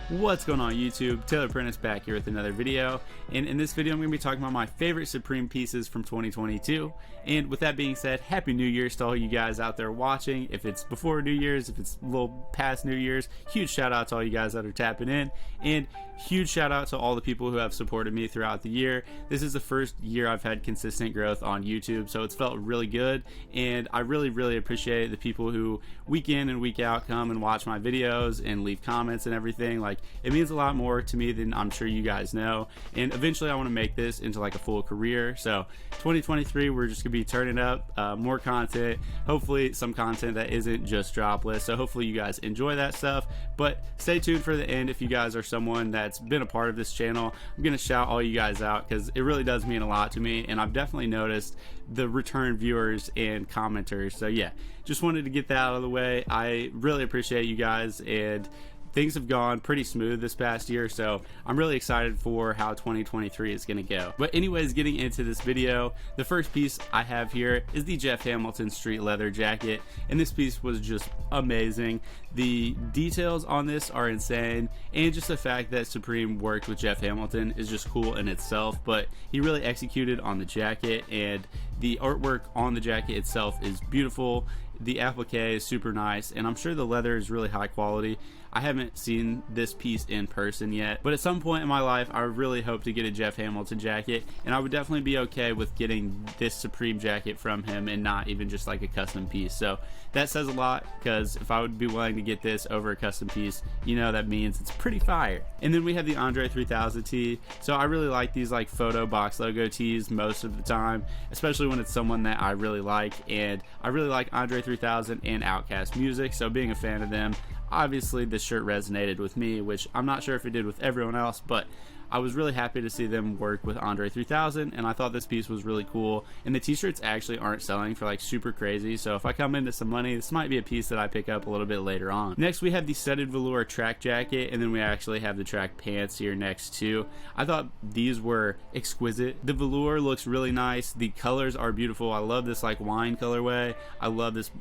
What's going on YouTube? Taylor Prentice back here with another video, and in this video I'm going to be talking about my favorite Supreme pieces from 2022. And with that being said, Happy New Year's to all you guys out there watching. If it's before New Year's, if it's a little past New Year's, huge shout out to all you guys that are tapping in, and huge shout out to all the people who have supported me throughout the year. This is the first year I've had consistent growth on YouTube, so it's felt really good, and I really appreciate the people who week in and week out come and watch my videos and leave comments and everything. Like, it means a lot more to me than I'm sure you guys know, and eventually I want to make this into like a full career. So 2023, we're just gonna be turning up more content, hopefully some content that isn't just dropless, so hopefully you guys enjoy that stuff. But stay tuned for the end if you guys are someone that's been a part of this channel. I'm gonna shout all you guys out because it really does mean a lot to me, and I've definitely noticed the return viewers and commenters. So yeah, just wanted to get that out of the way. I really appreciate you guys, and things have gone pretty smooth this past year, so I'm really excited for how 2023 is going to go. But anyways, getting into this video, the first piece I have here is the Jeff Hamilton street leather jacket, and this piece was just amazing. The details on this are insane, and just the fact that Supreme worked with Jeff Hamilton is just cool in itself. But he really executed on the jacket, and the artwork on the jacket itself is beautiful. The applique is super nice, and I'm sure the leather is really high quality. I haven't seen this piece in person yet, but at some point in my life I really hope to get a Jeff Hamilton jacket, and I would definitely be okay with getting this Supreme jacket from him and not even just like a custom piece. So that says a lot, because if I would be willing to get this over a custom piece, you know that means it's pretty fire. And then we have the Andre 3000 tee. So I really like these like photo box logo tees most of the time, especially when it's someone that I really like, and I really like Andre 3000 and Outkast music, so being a fan of them, obviously this shirt resonated with me, which I'm not sure if it did with everyone else, but I was really happy to see them work with Andre 3000, and I thought this piece was really cool. And the t-shirts actually aren't selling for like super crazy, so if I come into some money, this might be a piece that I pick up a little bit later on. Next we have the studded velour track jacket, and then we actually have the track pants here next too. I thought these were exquisite. The velour looks really nice, the colors are beautiful. I love this like wine colorway. I love this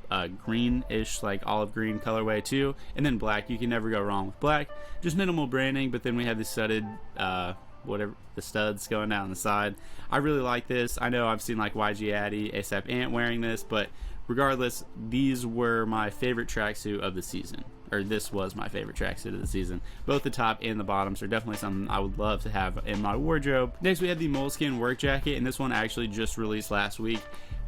greenish like olive green colorway too, and then black. You can never go wrong with black. Just minimal branding, but then we have the studded whatever, the studs going down the side. I really like this. I know I've seen like YG Addy, ASAP Ant wearing this, but regardless, these were my favorite tracksuit of the season, or this was my favorite tracksuit of the season. Both the top and the bottoms are definitely something I would love to have in my wardrobe. Next we have the moleskin work jacket, and this one actually just released last week.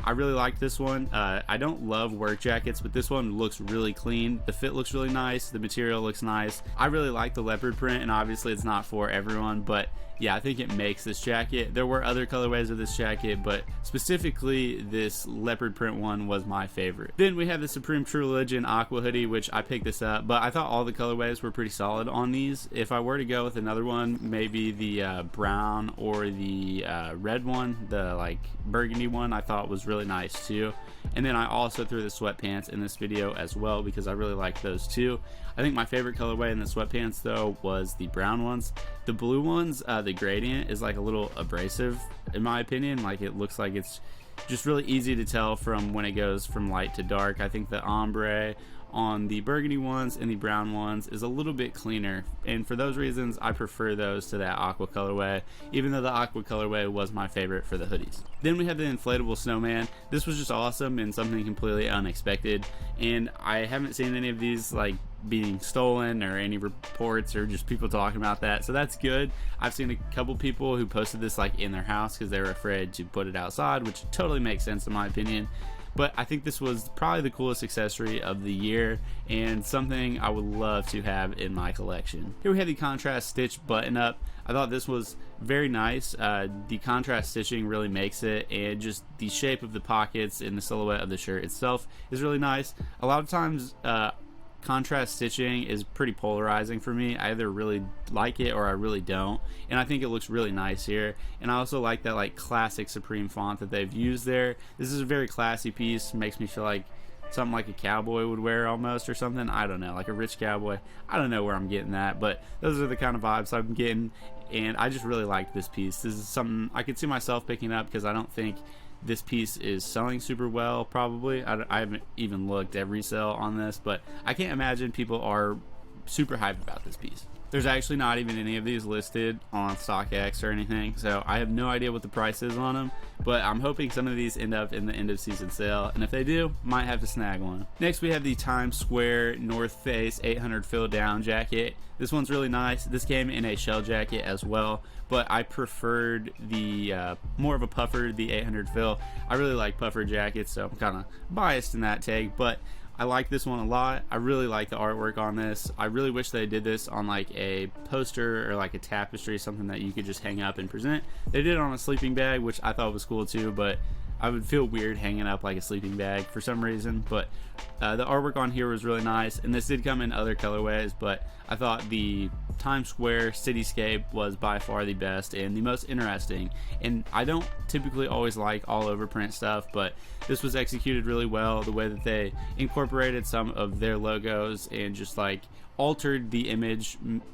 I really like this one. I don't love work jackets, but this one looks really clean. The fit looks really nice. The material looks nice. I really like the leopard print, and obviously it's not for everyone, but yeah, I think it makes this jacket. There were other colorways of this jacket, but specifically this leopard print one was my favorite. Then we have the Supreme True Religion Aqua hoodie, which I picked this up, but I thought all the colorways were pretty solid on these. If I were to go with another one, maybe the brown or the red one, the like burgundy one, I thought was really nice too. And then I also threw the sweatpants in this video as well, because I really like those too. I think my favorite colorway in the sweatpants though was the brown ones. The blue ones, the gradient is like a little abrasive in my opinion. Like, it looks like it's just really easy to tell from when it goes from light to dark. I think the ombre on the burgundy ones and the brown ones is a little bit cleaner, and for those reasons I prefer those to that aqua colorway, even though the aqua colorway was my favorite for the hoodies. Then we have the inflatable snowman. This was just awesome and something completely unexpected, and I haven't seen any of these like being stolen or any reports or just people talking about that, so that's good. I've seen a couple people who posted this like in their house because they were afraid to put it outside, which totally makes sense in my opinion. But I think this was probably the coolest accessory of the year, and something I would love to have in my collection. Here we have the contrast stitch button up. I thought this was very nice. The contrast stitching really makes it, and just the shape of the pockets and the silhouette of the shirt itself is really nice. A lot of times contrast stitching is pretty polarizing for me. I either really like it or I really don't, and I think it looks really nice here. And I also like that like classic Supreme font that they've used there. This is a very classy piece. Makes me feel like something like a cowboy would wear almost, or something. I don't know, like a rich cowboy. I don't know where I'm getting that, but those are the kind of vibes I'm getting, and I just really like this piece. This is something I could see myself picking up, because I don't think this piece is selling super well, probably. I haven't even looked at resale on this, but I can't imagine people are super hyped about this piece. There's actually not even any of these listed on StockX or anything, so I have no idea what the price is on them, but I'm hoping some of these end up in the end of season sale, and if they do, might have to snag one. Next we have the Times Square North Face 800 fill down jacket. This one's really nice. This came in a shell jacket as well, but I preferred the more of a puffer, the 800 fill. I really like puffer jackets, so I'm kind of biased in that take, but I like this one a lot. I really like the artwork on this. I really wish they did this on like a poster or like a tapestry, something that you could just hang up and present. They did it on a sleeping bag, which I thought was cool too, but I would feel weird hanging up like a sleeping bag for some reason. But the artwork on here was really nice, and this did come in other colorways, but I thought the Times Square Cityscape was by far the best and the most interesting. And I don't typically always like all over print stuff, but this was executed really well. The way that they incorporated some of their logos and just like altered the image and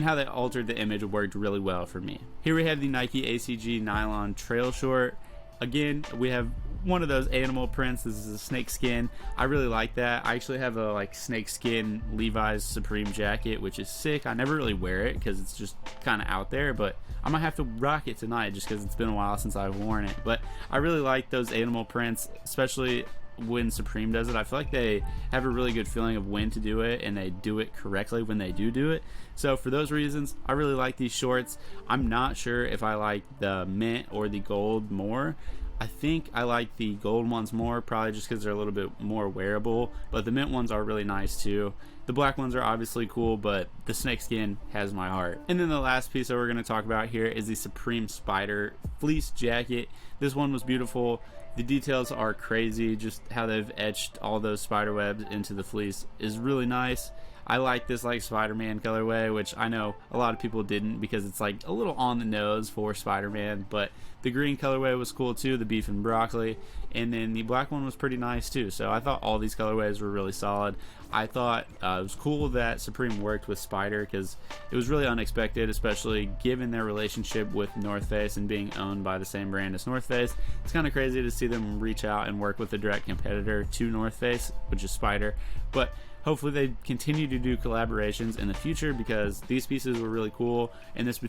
how they altered the image worked really well for me. Here we have the Nike ACG nylon trail short. Again, we have one of those animal prints. This is a snake skin. I really like that. I actually have a like snake skin Levi's Supreme jacket, which is sick. I never really wear it because it's just kind of out there, but I might have to rock it tonight just because it's been a while since I've worn it. But I really like those animal prints, especially when Supreme does it. I feel like they have a really good feeling of when to do it, and they do it correctly when they do it. So for those reasons, I really like these shorts. I'm not sure if I like the mint or the gold more. I think I like the gold ones more, probably just because they're a little bit more wearable, but the mint ones are really nice too. The black ones are obviously cool, but the snakeskin has my heart. And then the last piece that we're going to talk about here is the Supreme Spider fleece jacket. This one was beautiful. The details are crazy. Just how they've etched all those spider webs into the fleece is really nice. I like this like Spider-Man colorway, which I know a lot of people didn't because it's like a little on the nose for Spider-Man, but the green colorway was cool too, the beef and broccoli, and then the black one was pretty nice too. So I thought all these colorways were really solid. I thought it was cool that Supreme worked with Spider because it was really unexpected, especially given their relationship with North Face and being owned by the same brand as North Face. It's kind of crazy to see them reach out and work with a direct competitor to North Face, which is Spider, but hopefully they continue to do collaborations in the future because these pieces were really cool, and this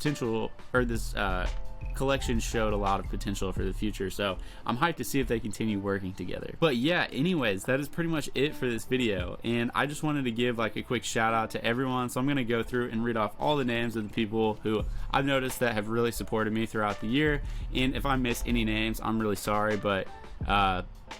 collection showed a lot of potential for the future. So I'm hyped to see if they continue working together. But yeah, anyways, that is pretty much it for this video, and I just wanted to give like a quick shout out to everyone. So I'm going to go through and read off all the names of the people who I've noticed that have really supported me throughout the year, and if I miss any names, I'm really sorry, but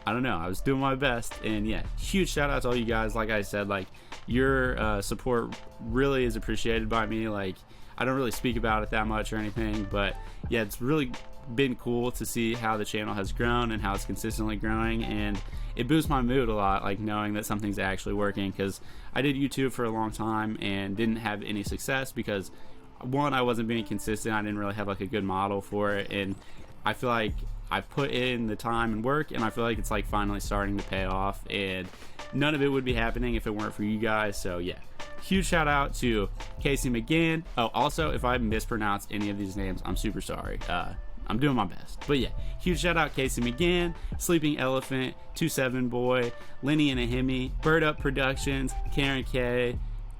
I don't know, I was doing my best. And yeah, huge shout out to all you guys. Like I said, like your support really is appreciated by me. Like I don't really speak about it that much or anything, but yeah, it's really been cool to see how the channel has grown and how it's consistently growing, and it boosts my mood a lot, like knowing that something's actually working, because I did YouTube for a long time and didn't have any success because one, I wasn't being consistent. I didn't really have like a good model for it, and I feel like I've put in the time and work, and I feel like it's like finally starting to pay off, and none of it would be happening if it weren't for you guys. So yeah, huge shout out to Casey McGann. Oh, also, if I mispronounce any of these names, I'm super sorry. I'm doing my best. But yeah, huge shout out Casey McGann, Sleeping Elephant, 27 Boy, Lenny and Ahimi, Bird Up Productions, Karen K,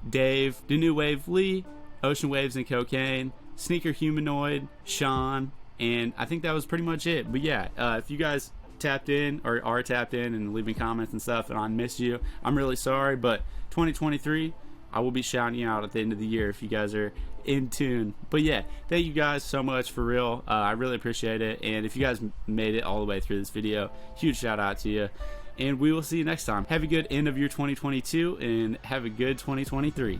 Dave, The New Wave Lee, Ocean Waves and Cocaine, Sneaker Humanoid, Sean, and I think that was pretty much it. But yeah, if you guys tapped in or are tapped in and leaving comments and stuff and I missed you, I'm really sorry, but 2023, I will be shouting you out at the end of the year if you guys are in tune. But yeah, thank you guys so much, for real. I really appreciate it, and if you guys made it all the way through this video, huge shout out to you, and we will see you next time. Have a good end of your 2022 and have a good 2023.